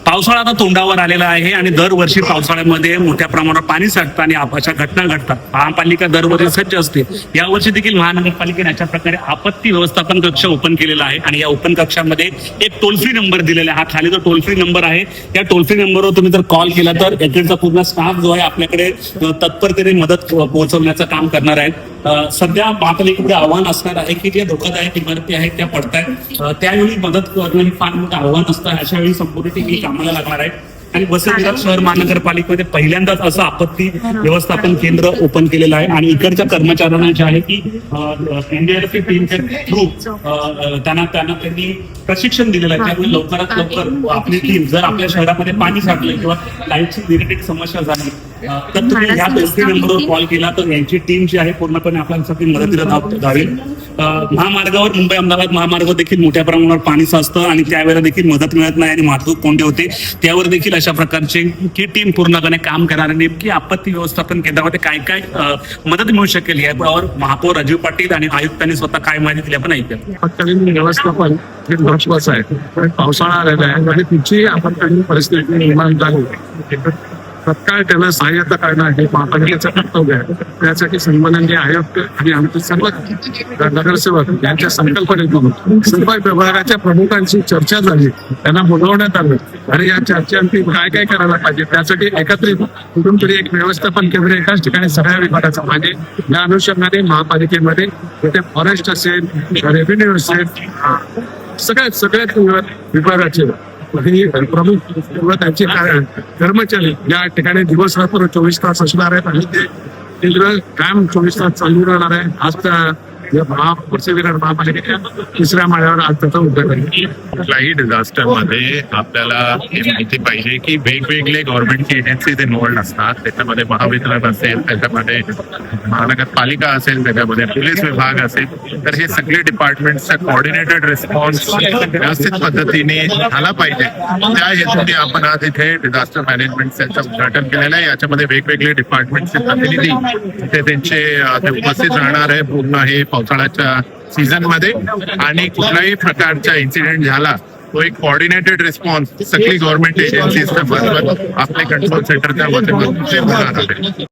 पावसाळा आता तोंडावर आलेला आहे आणि दरवर्षी पावसाळ्यामध्ये मोठ्या प्रमाणावर पाणी साठतं आणि अशा घटना घडतात. महापालिका दरवर्षी सज्ज असते. यावर्षी देखील महानगरपालिकेने अशा प्रकारे आपत्ती व्यवस्थापन कक्ष ओपन केलेला आहे आणि या ओपन कक्षामध्ये एक टोल फ्री नंबर दिलेला आहे. हा खाली जो टोल फ्री नंबर आहे त्या टोल फ्री नंबरवर तुम्ही जर कॉल केला तर याचा पूर्ण स्टाफ जो आहे आपल्याकडे तत्परतेने मदत पोहोचवण्याचं काम करणार आहे. सध्या महापालिकेकडे आव्हान असणार आहे की ज्या धोकादायक इमारती आहेत त्या पडतायत, त्यावेळी मदत करणं हे फार मोठं आव्हान असतं. अशा वेळी संपूर्ण टीम कामाला लागणार आहे आणि वसई विरार शहर महानगरपालिकेमध्ये पहिल्यांदाच असं आपत्ती व्यवस्थापन केंद्र ओपन केलेलं आहे आणि इकडच्या कर्मचाऱ्यांना जे आहे की एनडीआरएफ टीमच्या थ्रू त्यांनी प्रशिक्षण दिलेलं आहे. त्यामुळे लवकरात लवकर आपली टीम जर आपल्या शहरामध्ये पाणी साठलं किंवा लाईटची रिलेटेड समस्या झाली तर तुम्ही ह्या टोल फ्री नंबरवर कॉल केला तर यांची टीम जी आहे पूर्णपणे आपल्यासाठी मदतीला धावेल. महामार्गावर मुंबई अहमदाबाद महामार्गावर देखील मोठ्या प्रमाणावर पाणी साचतं आणि त्यावेळेला देखील मदत मिळत नाही आणि वाहतूक कोंडी होते. त्यावर देखील अशा प्रकारची की टीम पूर्णपणे काम करणार. नेमकी आपत्ती व्यवस्थापन केंद्रामध्ये काय काय मदत मिळू शकेल यावर महापौर राजीव पाटील आणि आयुक्तांनी स्वतः काय माहिती दिली आपण ऐकूया. आपत्कालीन व्यवस्थापन हे महत्वाचं आहे. पावसाळा आलेला आहे आणि तिची आपत्कालीन परिस्थिती निर्माण झाली तत्काळ त्याला सहाय्यता करणं हे महापालिकेचं कर्तव्य आहे. त्यासाठी संबंधित आयुक्त आणि आमचे सर्व नगरसेवक यांच्या संकल्पनेतून सर्व विभागाच्या प्रमुखांची चर्चा झाली. त्यांना बोलवण्यात आलं आणि या चर्चेअंती काय काय करायला पाहिजे त्यासाठी एकत्रित कुठून तरी एक व्यवस्थापन केंद्र एकाच ठिकाणी सगळ्या विभागाचं म्हणजे या अनुषंगाने महापालिकेमध्ये तिथे फॉरेस्ट असेल, रेव्हेन्यू असेल, सगळ्याच विभागाचे प्रमुख किंवा त्यांचे कर्मचारी या ठिकाणी दिवसरात्र 24 तास असणार आहेत आणि ते केंद्र काम 24 तास चालू राहणार आहे. आज वसई विरार महापालिकेच्या 3ऱ्या माळ्यावर आज त्याचा उद्घाटन. कुठल्याही डिझास्टर मध्ये आपल्याला हे माहिती पाहिजे की वेगवेगळे गव्हर्नमेंटची एजन्सीज इन्व्हॉल्ड असतात. त्याच्यामध्ये महावितरण असेल, त्याच्यामध्ये महानगरपालिका असेल, त्याच्यामध्ये पोलीस विभाग असेल. तर हे सगळे डिपार्टमेंटचा कोऑर्डिनेटेड रिस्पॉन्स व्यवस्थित पद्धतीने झाला पाहिजे. त्या हेतूने आपण आज इथे डिझास्टर मॅनेजमेंट सेलचं उद्घाटन केलेलं आहे. याच्यामध्ये वेगवेगळे डिपार्टमेंटचे प्रतिनिधी ते त्यांचे उपस्थित राहणार आहे पूर्ण हे पावसाळ्याच्या सीझन मध्ये. आणि कुठल्याही प्रकारचा इन्सिडेंट झाला तो एक कोऑर्डिनेटेड रिस्पॉन्स सगळी गव्हर्नमेंट एजन्सीजच्या मार्फत आपल्या कंट्रोल सेंटरच्या माध्यमातून होणार आहे.